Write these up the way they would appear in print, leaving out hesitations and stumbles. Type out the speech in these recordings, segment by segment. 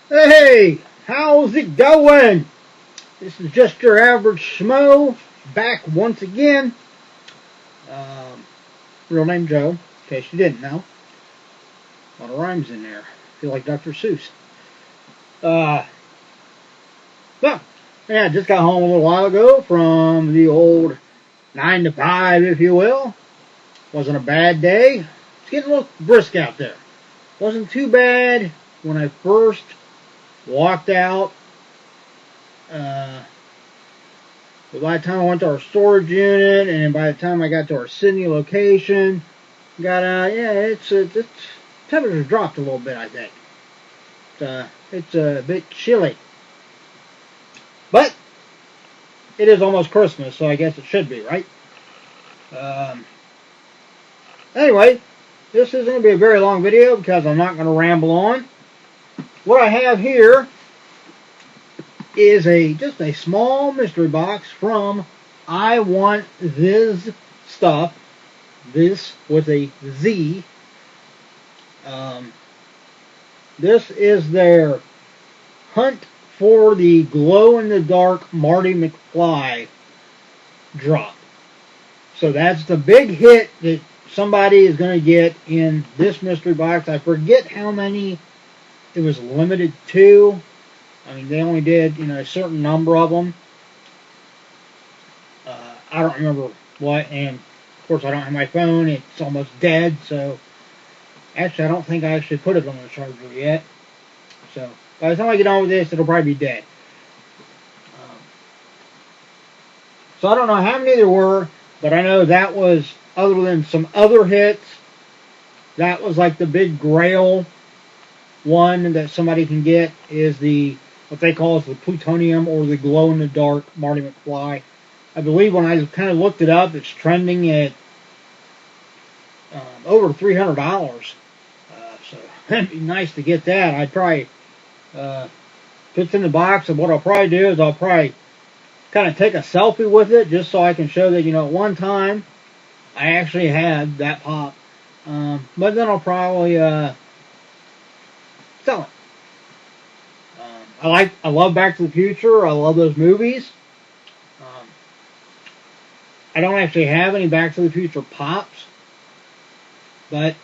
Hey, how's it going? This is just your average schmo, back once again. Real name Joe, in case you didn't know. A lot of rhymes in there. Feel like Dr. Seuss. Well, yeah, I just got home a little while ago from the old 9 to 5, if you will. Wasn't a bad day. It's getting a little brisk out there. Wasn't too bad when I first walked out. But by the time I went to our storage unit, and by the time I got to our Sydney location, it's temperature's dropped a little bit, I think. It's a bit chilly. But it is almost Christmas, so I guess it should be, right? Anyway, this isn't going to be a very long video because I'm not going to ramble on. What I have here is just a small mystery box from I Want Thiz Stuff. This with a Z. This is their Hunt for the Glow-in-the-Dark Marty McFly drop. So that's the big hit that somebody is going to get in this mystery box. I forget how many it was limited to. I mean, they only did, a certain number of them. I don't remember what, and of course I don't have my phone. It's almost dead, so actually I don't think I actually put it on the charger yet. So by the time I get on with this, it'll probably be dead. So I don't know how many there were, but I know that was, other than some other hits, that was like the big grail one that somebody can get, is what they call the plutonium or the glow-in-the-dark Marty McFly. I believe when I kind of looked it up, it's trending at over $300. So it'd be nice to get that. I'd probably, if it's in the box, and what I'll probably do is I'll probably kind of take a selfie with it just so I can show that, at one time I actually had that pop. But then I'll probably sell it. I love Back to the Future. I love those movies. I don't actually have any Back to the Future pops, but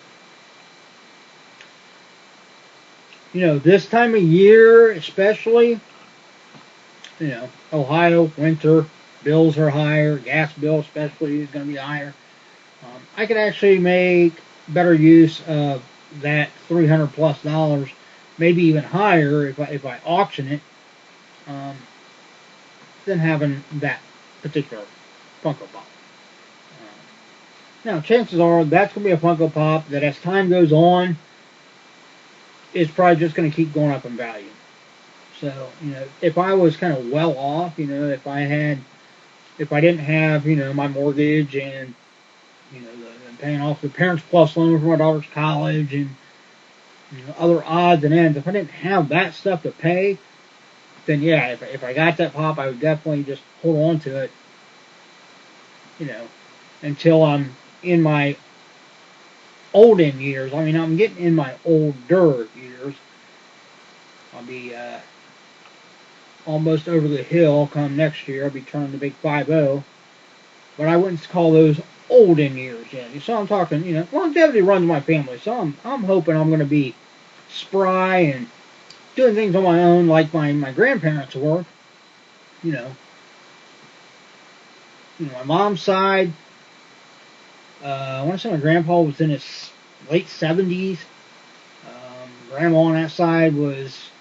this time of year, especially, Ohio winter, bills are higher. Gas bill especially is going to be higher. I could actually make better use of that $300+ maybe even higher if I auction it, than having that particular Funko Pop. Now, chances are that's going to be a Funko Pop that, as time goes on, is probably just going to keep going up in value. So, if I was kind of well off, if I didn't have, my mortgage and, paying off the Parents Plus loan for my daughter's college and other odds and ends, if I didn't have that stuff to pay, then yeah, if I got that pop, I would definitely just hold on to it, until I'm in my olden years. I mean, I'm getting in my older years. I'll be almost over the hill come next year. I'll be turning the big 50, but I wouldn't call those olden years yet. So I'm talking, longevity runs my family. So I'm hoping I'm going to be spry and doing things on my own like my grandparents were. My mom's side, I want to say my grandpa was in his late 70s. Grandma on that side was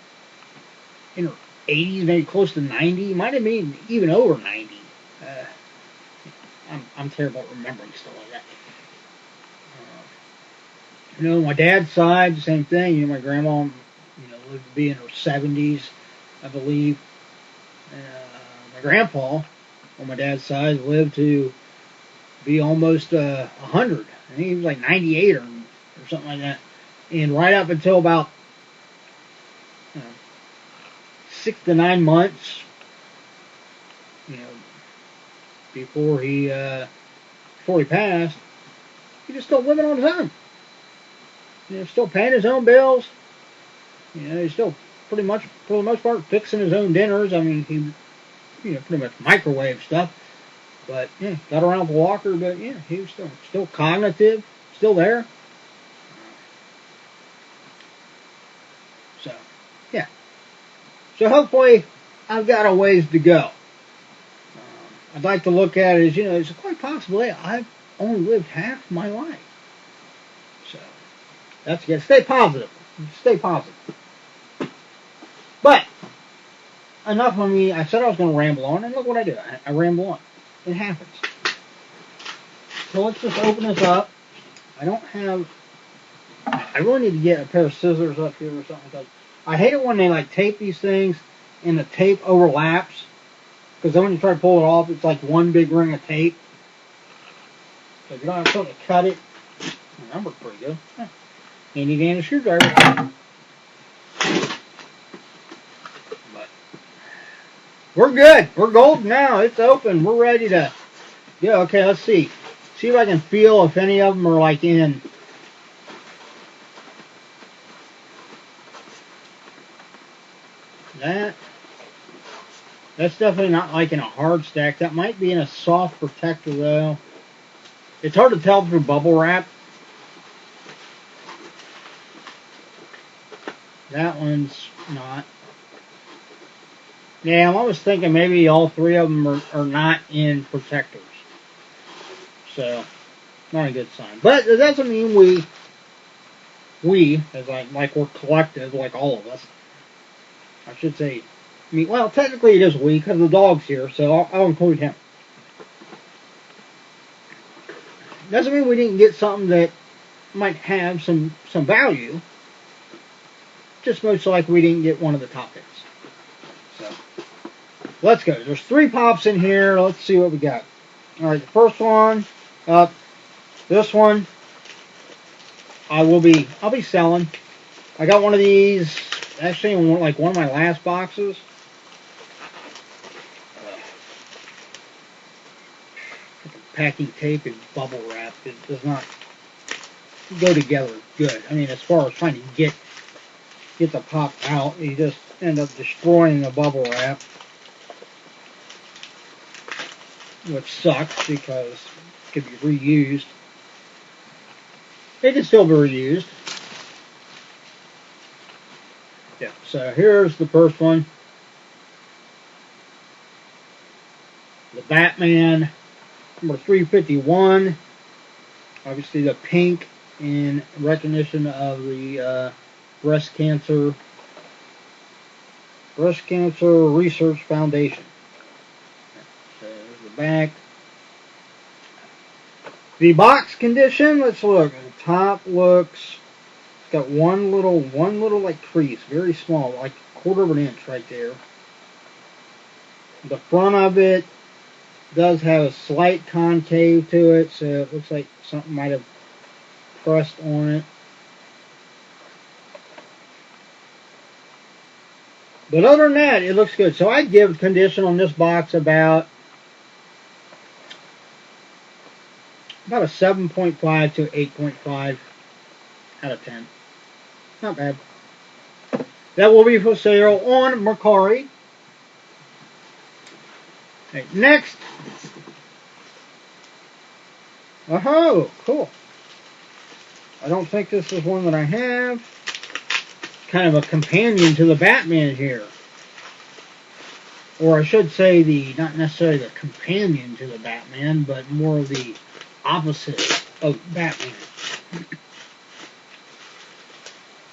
in her 80s, maybe close to 90. Might have been even over 90. I'm terrible at remembering stuff like that. My dad's side, the same thing. My grandma, lived to be in her 70s, I believe. My grandpa, on my dad's side, lived to be almost 100. I think he was like 98 or something like that. And right up until about 6 to 9 months, before he passed, he was still living on his own. Still paying his own bills. He's still pretty much, for the most part, fixing his own dinners. I mean, he, pretty much microwave stuff. But, yeah, got around the walker, but, yeah, he was still cognitive, still there. So, yeah. So, hopefully, I've got a ways to go. I'd like to look at it as, it's quite possibly I've only lived half my life. So, that's good. Stay positive. Stay positive. But, enough of me. I said I was going to ramble on, and look what I do. I ramble on. It happens. So let's just open this up. I really need to get a pair of scissors up here or something, because I hate it when they like tape these things and the tape overlaps, because then when you try to pull it off, it's like one big ring of tape. So if you don't have something to cut it, that works pretty good. Handy dandy screwdriver. But we're good. We're golden now. It's open. We're ready to go. Okay, let's see. See if I can feel if any of them are like in. That's definitely not like in a hard stack. That might be in a soft protector though. It's hard to tell through bubble wrap. That one's not. Yeah, I'm always thinking maybe all three of them are not in protectors. So, not a good sign. But it doesn't mean we, as like we're collective, like all of us. I should say, well, technically it is we, because the dog's here, so I'll include him. Doesn't mean we didn't get something that might have some value. Just most likely we didn't get one of the top hits. So, let's go. There's 3 pops in here. Let's see what we got. Alright, the first one, this one, I'll be selling. I got one of these, actually in one of my last boxes. Packing tape and bubble wrap, it does not go together good. I mean, as far as trying to get the pop out, you just end up destroying the bubble wrap, which sucks because it could be reused. It can still be reused. Yeah, so here's the first one. The Batman number 351. Obviously the pink in recognition of the Breast Cancer Research Foundation. So there's the back. The box condition, let's look. The top looks, it's got one little like crease, very small, like a quarter of an inch right there. The front of it does have a slight concave to it, so it looks like something might have pressed on it. But other than that, it looks good. So I'd give condition on this box about a 7.5 to 8.5 out of 10. Not bad. That will be for sale on Mercari. Okay, next. Oh, cool. I don't think this is one that I have. Kind of a companion to the Batman here. Or I should say not necessarily the companion to the Batman, but more of the opposite of Batman.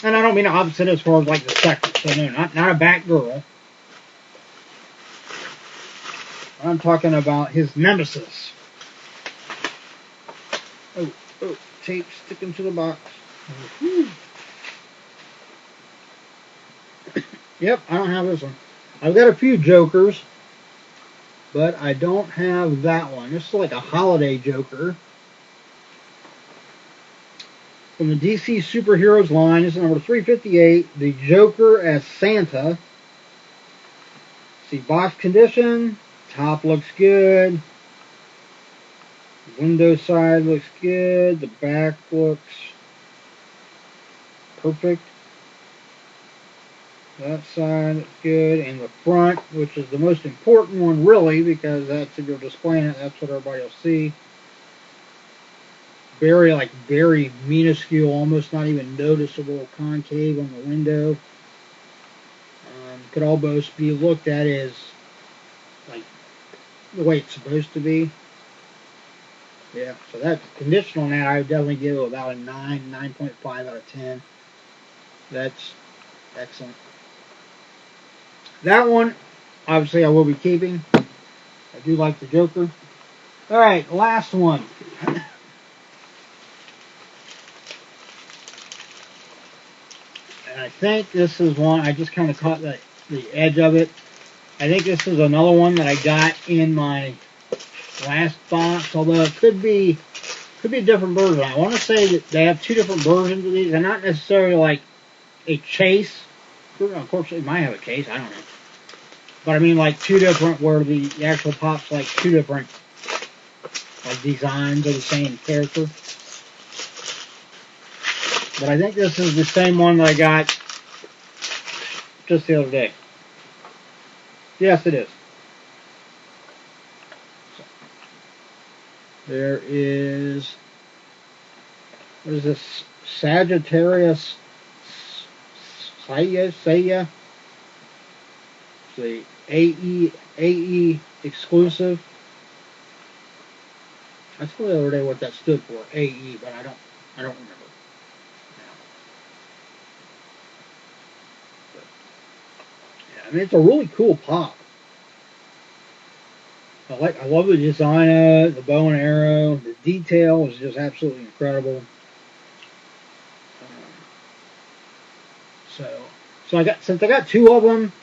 And I don't mean the opposite as far as like the second. So no, not a Batgirl. I'm talking about his nemesis. Oh, tape sticking to the box. Yep, I don't have this one. I've got a few Jokers, but I don't have that one. This is like a holiday Joker. From the DC Superheroes line, this is number 358, the Joker as Santa. See, box condition. Top looks good. Window side looks good. The back looks perfect. That side is good, and the front, which is the most important one really, because that's, if you're displaying it, that's what everybody will see. Very minuscule, almost not even noticeable concave on the window. Could almost be looked at as like the way it's supposed to be. Yeah, so that's condition on that. I would definitely give it about a 9.5 out of 10. That's excellent. That one, obviously, I will be keeping. I do like the Joker. All right, last one. And I think this is one, I just kind of caught the edge of it. I think this is another one that I got in my last box, although it could be a different version. I want to say that they have two different versions of these. They're not necessarily like a chase. Of course, it might have a case. I don't know. But I mean, like two different, where the actual pop's like two different like designs of the same character. But I think this is the same one that I got just the other day. Yes, it is. So, there is, what is this? Sagittarius Saya. The AE exclusive. I saw the other day what that stood for, AE, but I don't remember. But, yeah, I mean, it's a really cool pop. I love the design of it, the bow and arrow, the detail is just absolutely incredible. So I got two of them.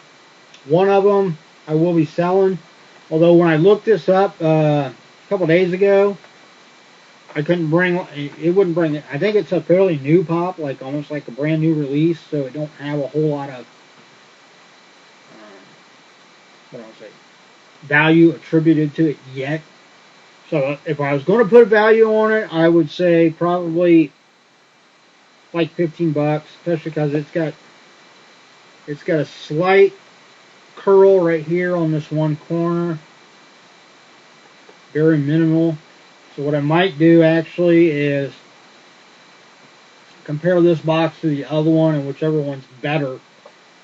One of them I will be selling. Although when I looked this up a couple days ago, I couldn't bring it. Wouldn't bring it. I think it's a fairly new pop, like almost like a brand new release. So it don't have a whole lot of what I'll say value attributed to it yet. So if I was going to put a value on it, I would say probably like $15, especially because it's got a slight curl right here on this one corner, very minimal. So what I might do actually is compare this box to the other one, and whichever one's better,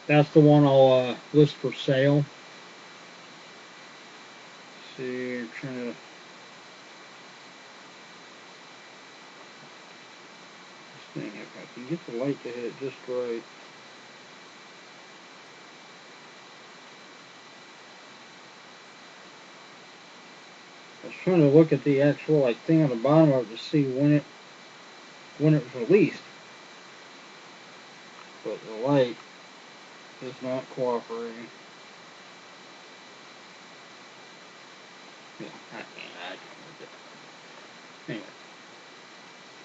that's the one I'll list for sale. Let's see, I'm trying to. This thing, if I can get the light to hit it just right. I was trying to look at the actual like thing on the bottom of it to see when it was released, but the light is not cooperating. Yeah, I can't with it. Anyway,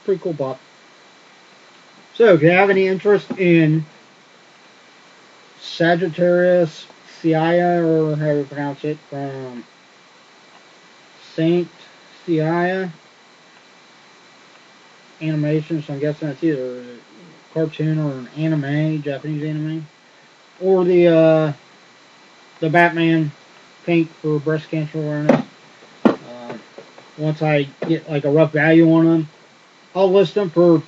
pretty cool pop. So if you have any interest in Sagittarius Sia, or however you pronounce it, from Saint Seiya Animation, so I'm guessing that's either a cartoon or an anime, Japanese anime, or the Batman pink for breast cancer awareness. Once I get like a rough value on them, I'll list them for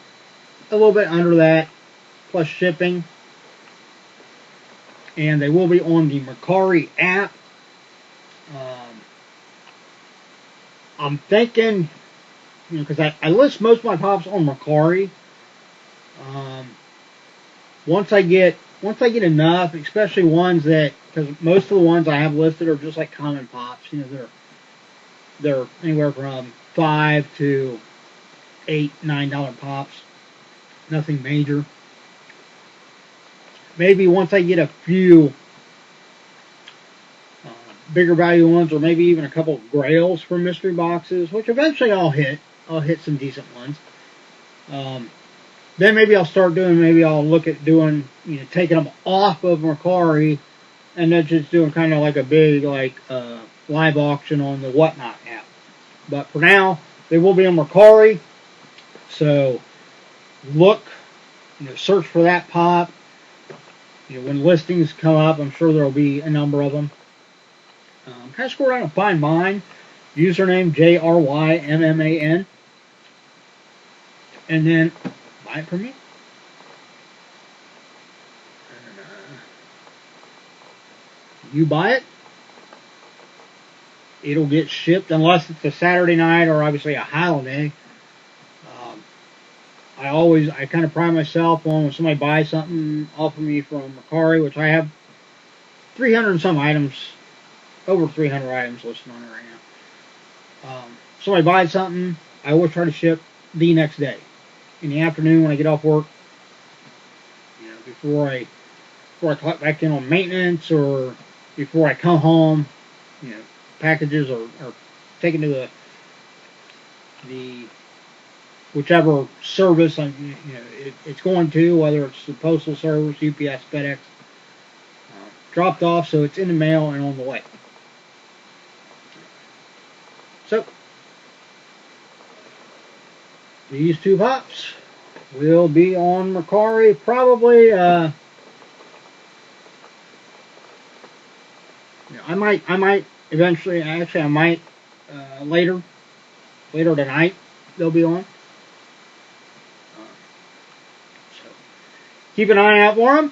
a little bit under that, plus shipping. And they will be on the Mercari app. I'm thinking, because I list most of my pops on Mercari. Once I get enough, especially ones that, because most of the ones I have listed are just like common pops. They're anywhere from $5 to $8, $9 pops. Nothing major. Maybe once I get a few bigger value ones, or maybe even a couple of grails for mystery boxes, which eventually I'll hit some decent ones. Then maybe I'll look at doing, taking them off of Mercari and then just doing kind of like a big live auction on the Whatnot app. But for now, they will be on Mercari. So look, search for that pop. when listings come up, I'm sure there will be a number of them. Kind of scroll down and find mine. Username JRYMMAN. And then buy it from me. And, you buy it. It'll get shipped unless it's a Saturday night or obviously a holiday. I kind of pride myself on when somebody buys something off of me from Mercari, which I have 300 and some items, over 300 items listed on it right now. Somebody buys something, I always try to ship the next day. In the afternoon when I get off work, before I collect back in on maintenance or before I come home, packages are taken to the whichever service it's going to, whether it's the postal service, UPS, FedEx, dropped off, so it's in the mail and on the way. So these two pops will be on Mercari probably. I might eventually. Actually, I might later tonight. They'll be on. So keep an eye out for them.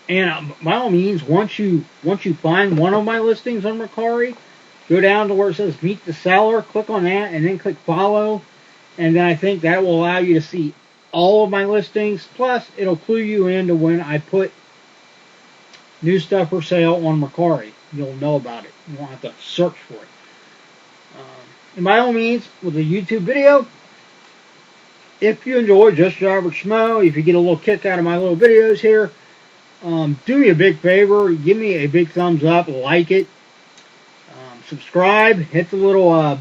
And by all means, once you find one of my listings on Mercari, go down to where it says Meet the Seller. Click on that, and then click Follow. And then I think that will allow you to see all of my listings. Plus, it'll clue you into when I put new stuff for sale on Mercari. You'll know about it. You won't have to search for it. And by all means, with a YouTube video, if you enjoy Just Your Average Schmo, if you get a little kick out of my little videos here, do me a big favor. Give me a big thumbs up. Like it. Subscribe. Hit the little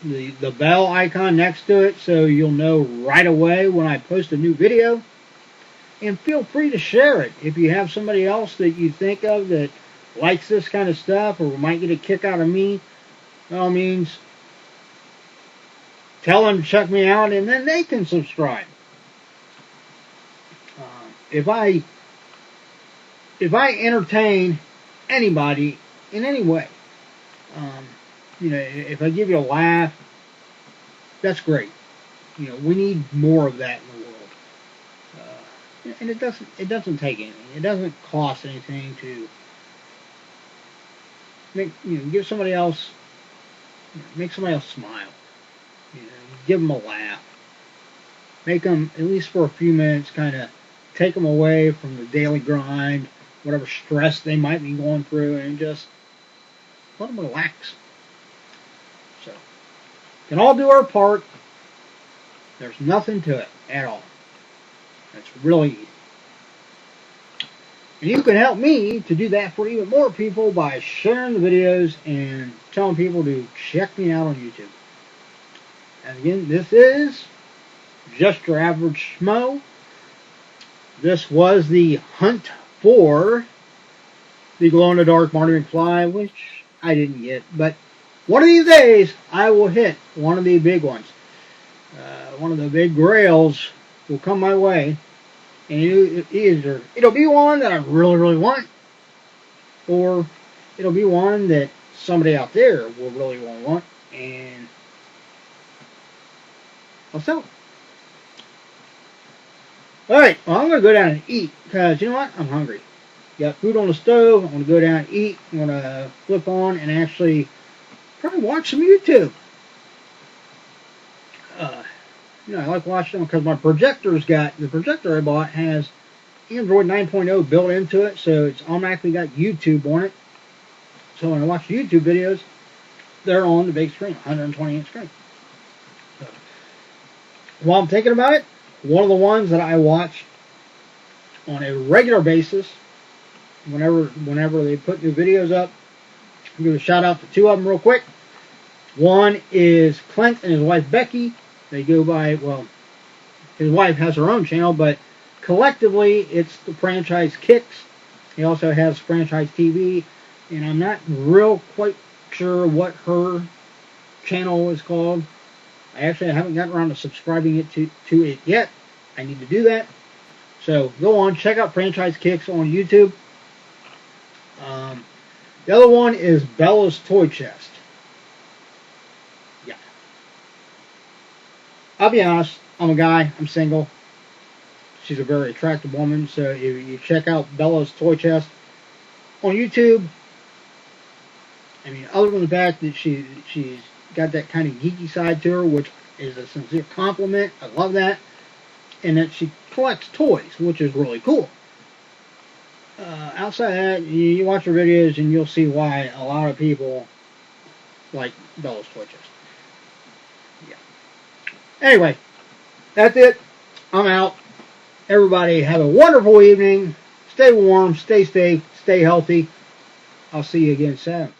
the bell icon next to it so you'll know right away when I post a new video. And feel free to share it. If you have somebody else that you think of that likes this kind of stuff or might get a kick out of me, by all means, tell them to check me out and then they can subscribe. If I entertain anybody in any way, if I give you a laugh, that's great. We need more of that in the world. And it doesn't take anything. It doesn't cost anything to give somebody else, make somebody else smile. Give them a laugh. Make them, at least for a few minutes, kind of take them away from the daily grind, whatever stress they might be going through, and just let them relax. So, can all do our part. There's nothing to it at all. That's really easy. And you can help me to do that for even more people by sharing the videos and telling people to check me out on YouTube. And again, this is Just Your Average Schmo. This was the hunt for the glow-in-the-dark Marty McFly, which I didn't get. But one of these days, I will hit one of the big ones. One of the big grails will come my way. And either it'll be one that I really, really want, or it'll be one that somebody out there will really want, and I'll sell it. Alright, well, I'm going to go down and eat, because you know what? I'm hungry. Got food on the stove. I'm going to go down and eat. I'm going to flip on and actually probably watch some YouTube. I like watching them because my the projector I bought has Android 9.0 built into it, so it's automatically got YouTube on it. So when I watch YouTube videos, they're on the big screen, 120-inch screen. So, while I'm thinking about it, one of the ones that I watch on a regular basis, whenever they put new videos up, I'm going to shout out to two of them real quick. One is Clint and his wife Becky. They go by, well, his wife has her own channel, but collectively it's the Franchise Kicks. He also has Franchise TV, and I'm not real quite sure what her channel is called. I haven't gotten around to subscribing to it yet. I need to do that. So go on, check out Franchise Kicks on YouTube. The other one is Bella's Toy Chest. Yeah. I'll be honest, I'm a guy, I'm single. She's a very attractive woman, so if you check out Bella's Toy Chest on YouTube, I mean, other than the fact that she's got that kind of geeky side to her, which is a sincere compliment, I love that, and that she collects toys, which is really cool. Outside of that, you watch her videos and you'll see why a lot of people like Bella's Toy Chest. Yeah. Anyway, that's it. I'm out. Everybody have a wonderful evening. Stay warm, stay safe, stay healthy. I'll see you again soon.